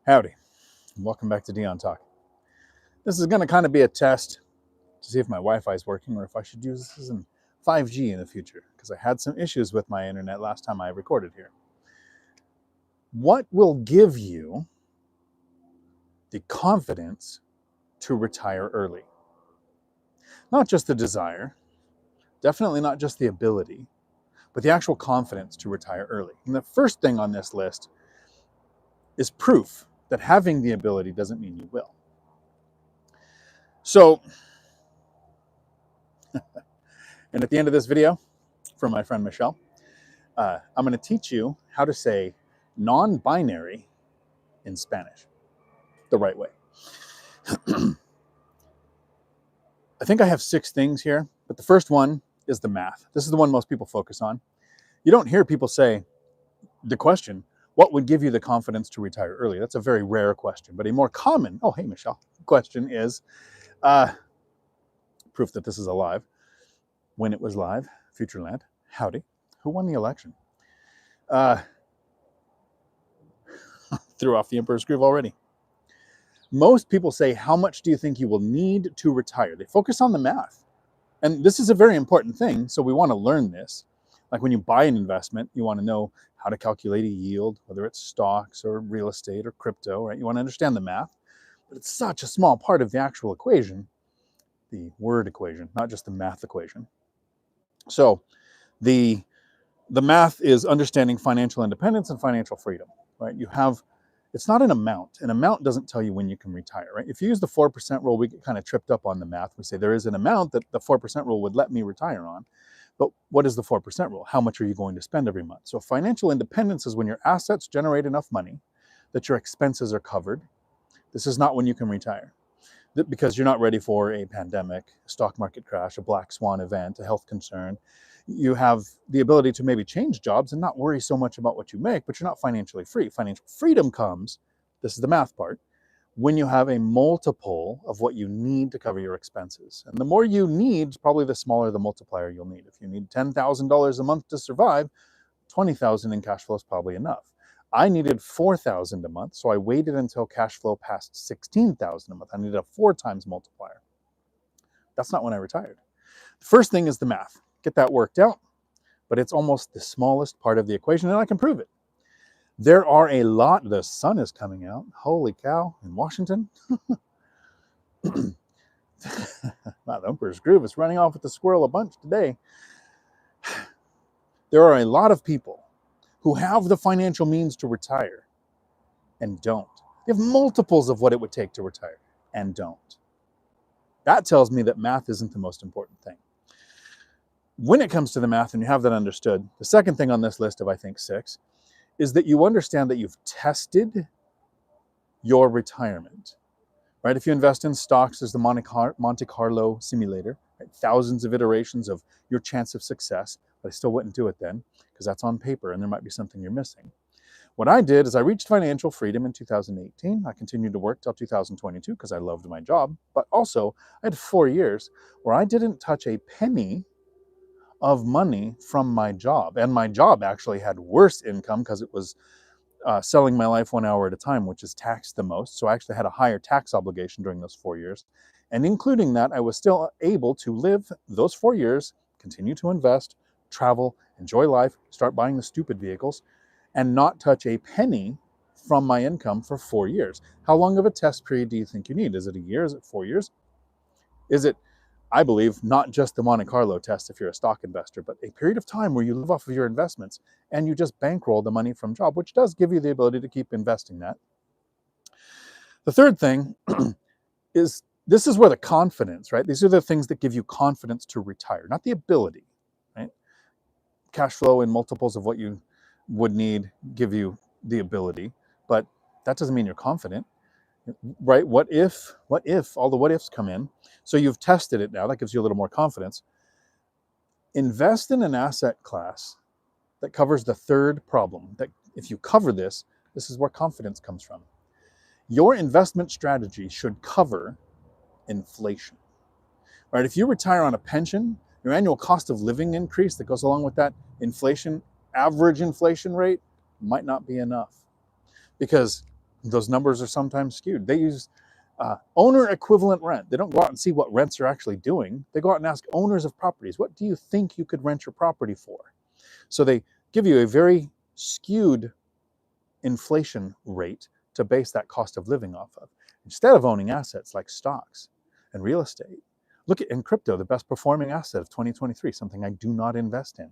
Howdy, and welcome back to Dion Talk. This is going to kind of be a test to see if my Wi-Fi is working or if I should use this in 5G in the future, because I had some issues with my internet last time I recorded here. What will give you the confidence to retire early? Not just the desire, definitely not just the ability, but the actual confidence to retire early. And the first thing on this list is proof that having the ability doesn't mean you will. So, and at the end of this video, from my friend Michelle, I'm going to teach you how to say non-binary in Spanish the right way. I think I have 6 things here, but the first one is the math. This is the one most people focus on. You don't hear people say the question, what would give you the confidence to retire early? That's a very rare question, but a more common, oh, hey, Michelle, question is proof that this is alive. When it was live, Futureland, howdy, who won the election? Threw off the Emperor's Groove already. Most people say, how much do you think you will need to retire? They focus on the math. And this is a very important thing, so we want to learn this. Like when you buy an investment, you want to know how to calculate a yield, whether it's stocks or real estate or crypto, right? You want to understand the math, but it's such a small part of the actual equation, the word equation, not just the math equation. So the math is understanding financial independence and financial freedom, right? It's not an amount. An amount doesn't tell you when you can retire, right? If you use the 4% rule, we get kind of tripped up on the math. We say there is an amount that the 4% rule would let me retire on. But what is the 4% rule? How much are you going to spend every month? So financial independence is when your assets generate enough money that your expenses are covered. This is not when you can retire, because you're not ready for a pandemic, a stock market crash, a black swan event, a health concern. You have the ability to maybe change jobs and not worry so much about what you make, but you're not financially free. Financial freedom comes, this is the math part, when you have a multiple of what you need to cover your expenses. And the more you need, probably the smaller the multiplier you'll need. If you need $10,000 a month to survive, $20,000 in cash flow is probably enough. I needed $4,000 a month, so I waited until cash flow passed $16,000 a month. I needed a 4 times multiplier. That's not when I retired. The first thing is the math. Get that worked out, but it's almost the smallest part of the equation, and I can prove it. There are a lot, the sun is coming out, holy cow, in Washington. Wow, the Emperor's Groove is running off with the squirrel a bunch today. There are a lot of people who have the financial means to retire and don't. They have multiples of what it would take to retire and don't. That tells me that math isn't the most important thing. When it comes to the math and you have that understood, the second thing on this list of, I think, 6, is that you understand that you've tested your retirement, right? If you invest in stocks, there's the Monte Carlo simulator, right? Thousands of iterations of your chance of success, but I still wouldn't do it then because that's on paper and there might be something you're missing. What I did is I reached financial freedom in 2018. I continued to work till 2022 because I loved my job, but also I had 4 years where I didn't touch a penny of money from my job. And my job actually had worse income because it was selling my life 1 hour at a time, which is taxed the most. So I actually had a higher tax obligation during those 4 years. And including that, I was still able to live those 4 years, continue to invest, travel, enjoy life, start buying the stupid vehicles, and not touch a penny from my income for 4 years. How long of a test period do you think you need? Is it a year? Is it 4 years? Is it, I believe, not just the Monte Carlo test if you're a stock investor, but a period of time where you live off of your investments and you just bankroll the money from job, which does give you the ability to keep investing that. The third thing is, this is where the confidence, right? These are the things that give you confidence to retire, not the ability, right? Cash flow and multiples of what you would need give you the ability, but that doesn't mean you're confident. Right? What if all the what ifs come in? So you've tested it now. That gives you a little more confidence. Invest in an asset class that covers the third problem. That if you cover this is where confidence comes from. Your investment strategy should cover inflation. Right? If you retire on a pension, your annual cost of living increase that goes along with that inflation, average inflation rate, might not be enough. Because those numbers are sometimes skewed. They use owner equivalent rent. They don't go out and see what rents are actually doing. They go out and ask owners of properties, what do you think you could rent your property for? So they give you a very skewed inflation rate to base that cost of living off of, instead of owning assets like stocks and real estate. Look at in crypto, the best performing asset of 2023, something I do not invest in.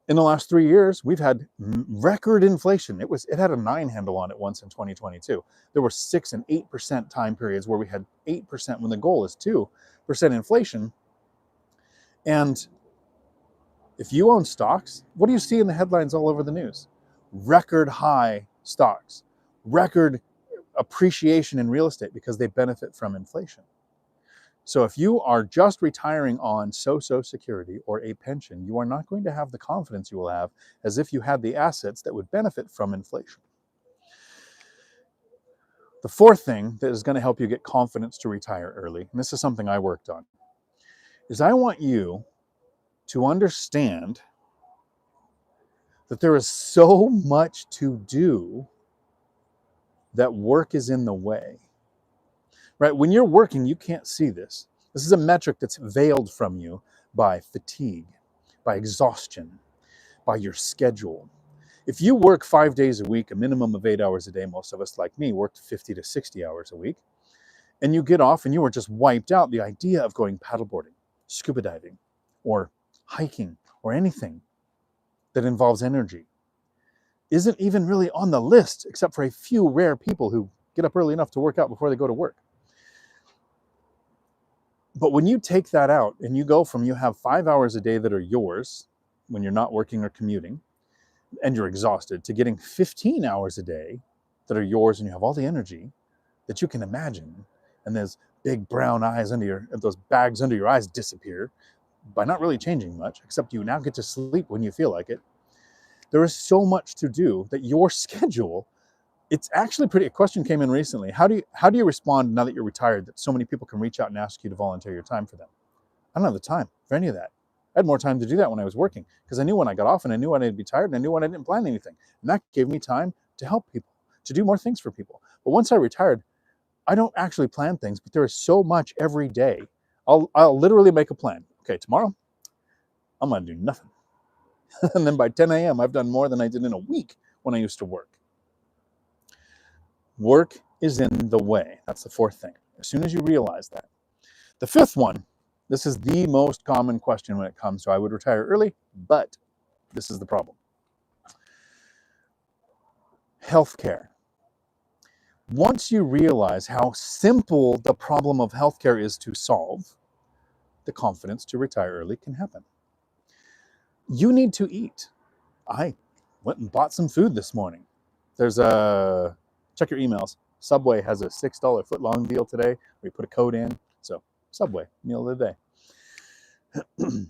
In the last 3 years, we've had record inflation. It had a 9 handle on it once in 2022. There were 6 and 8% time periods where we had 8% when the goal is 2% inflation. And if you own stocks, what do you see in the headlines all over the news? Record high stocks, record appreciation in real estate because they benefit from inflation. So if you are just retiring on Social Security or a pension, you are not going to have the confidence you will have as if you had the assets that would benefit from inflation. The fourth thing that is going to help you get confidence to retire early, and this is something I worked on, is I want you to understand that there is so much to do that work is in the way. Right? When you're working, you can't see this. This is a metric that's veiled from you by fatigue, by exhaustion, by your schedule. If you work 5 days a week, a minimum of 8 hours a day, most of us like me worked 50 to 60 hours a week, and you get off and you are just wiped out, the idea of going paddleboarding, scuba diving, or hiking, or anything that involves energy isn't even really on the list, except for a few rare people who get up early enough to work out before they go to work. But when you take that out and you go from you have 5 hours a day that are yours when you're not working or commuting and you're exhausted to getting 15 hours a day that are yours and you have all the energy that you can imagine, and those big brown eyes those bags under your eyes disappear by not really changing much, except you now get to sleep when you feel like it. There is so much to do that your schedule, it's actually a question came in recently. How do you respond now that you're retired that so many people can reach out and ask you to volunteer your time for them? I don't have the time for any of that. I had more time to do that when I was working because I knew when I got off and I knew when I'd be tired and I knew when I didn't plan anything. And that gave me time to help people, to do more things for people. But once I retired, I don't actually plan things, but there is so much every day. I'll literally make a plan. Okay, tomorrow, I'm going to do nothing. And then by 10 a.m., I've done more than I did in a week when I used to work. Work is in the way. That's the fourth thing. As soon as you realize that. The fifth one, this is the most common question when it comes to I would retire early, but this is the problem. Healthcare. Once you realize how simple the problem of healthcare is to solve, the confidence to retire early can happen. You need to eat. I went and bought some food this morning. Check your emails. Subway has a $6 foot-long deal today where you put a code in. So Subway, meal of the day.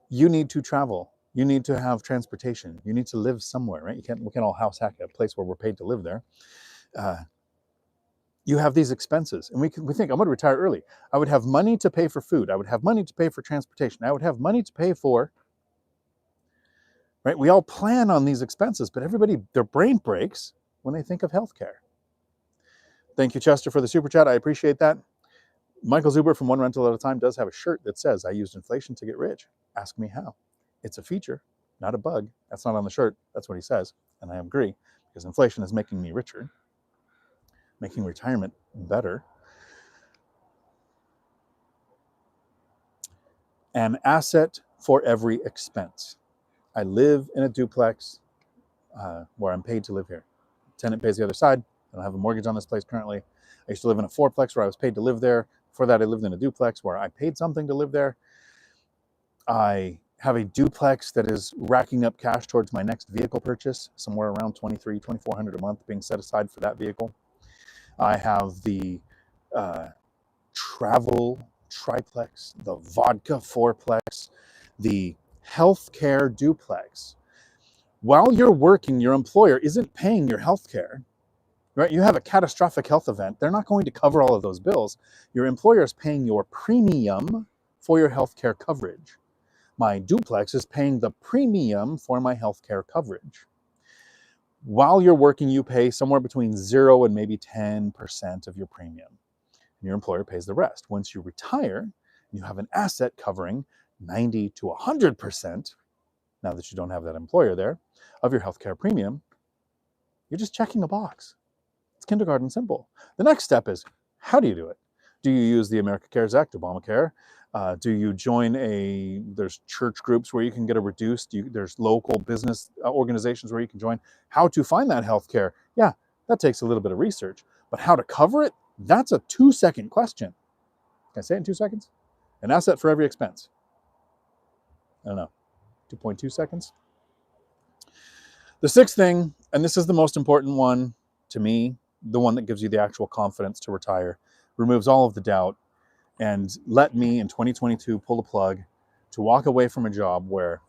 You need to travel. You need to have transportation. You need to live somewhere, right? We can't all house hack a place where we're paid to live there. You have these expenses, and we think I'm going to retire early. I would have money to pay for food. I would have money to pay for transportation. I would have money to pay for, right? We all plan on these expenses, but everybody, their brain breaks when they think of healthcare. Thank you, Chester, for the super chat. I appreciate that. Michael Zuber from One Rental at a Time does have a shirt that says, I used inflation to get rich. Ask me how. It's a feature, not a bug. That's not on the shirt. That's what he says. And I agree, because inflation is making me richer, making retirement better. An asset for every expense. I live in a duplex where I'm paid to live here. Tenant pays the other side. I don't have a mortgage on this place currently. I used to live in a fourplex where I was paid to live there. Before that, I lived in a duplex where I paid something to live there. I have a duplex that is racking up cash towards my next vehicle purchase, somewhere around $2,300, $2,400 a month being set aside for that vehicle. I have the travel triplex, the vodka fourplex, the healthcare duplex. While you're working, your employer isn't paying your healthcare, right? You have a catastrophic health event. They're not going to cover all of those bills. Your employer is paying your premium for your healthcare coverage. My duplex is paying the premium for my healthcare coverage. While you're working, you pay somewhere between 0 and maybe 10% of your premium. And your employer pays the rest. Once you retire, you have an asset covering 90 to 100%, now that you don't have that employer there, of your healthcare premium. You're just checking a box. It's kindergarten simple. The next step is, how do you do it? Do you use the America Cares Act, Obamacare? Do you join there's church groups where you can get a reduced, there's local business organizations where you can join. How to find that healthcare? Yeah, that takes a little bit of research. But how to cover it? That's a 2-second question. Can I say it in 2 seconds? An asset for every expense. I don't know, 2.2 seconds? The sixth thing, and this is the most important one to me, the one that gives you the actual confidence to retire, removes all of the doubt, and let me in 2022 pull the plug to walk away from a job where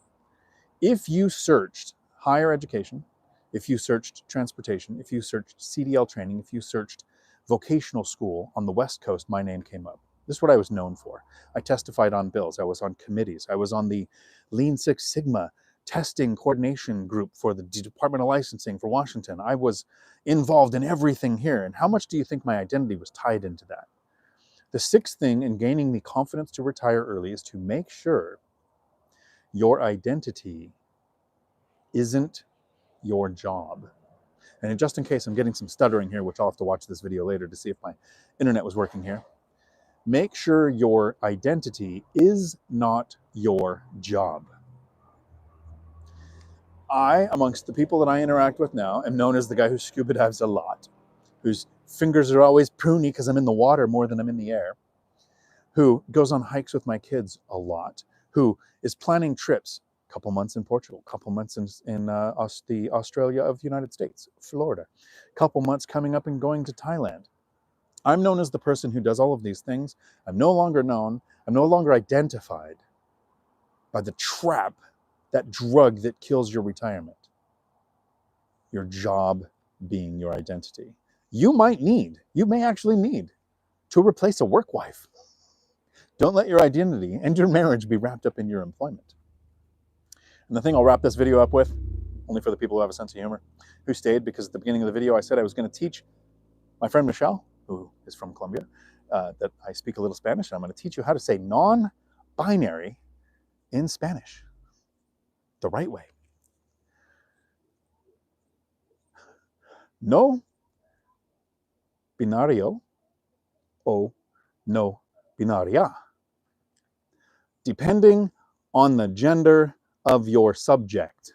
if you searched higher education, if you searched transportation, if you searched CDL training, if you searched vocational school on the West Coast, my name came up. This is what I was known for. I testified on bills. I was on committees. I was on the Lean Six Sigma testing coordination group for the Department of Licensing for Washington. I was involved in everything here. And how much do you think my identity was tied into that? The sixth thing in gaining the confidence to retire early is to make sure your identity isn't your job. And just in case I'm getting some stuttering here, which I'll have to watch this video later to see if my internet was working here, make sure your identity is not your job. I, amongst the people that I interact with now, am known as the guy who scuba dives a lot, whose fingers are always pruny because I'm in the water more than I'm in the air, who goes on hikes with my kids a lot, who is planning trips, a couple months in Portugal, a couple months in the Australia of the United States, Florida, a couple months coming up and going to Thailand. I'm known as the person who does all of these things. I'm no longer identified by the trap, that drug that kills your retirement. Your job being your identity. You may actually need to replace a work wife. Don't let your identity and your marriage be wrapped up in your employment. And the thing I'll wrap this video up with, only for the people who have a sense of humor, who stayed, because at the beginning of the video I said I was going to teach my friend Michelle, who is from Colombia, that I speak a little Spanish, and I'm going to teach you how to say non-binary in Spanish the right way. No binario o no binaria, depending on the gender of your subject.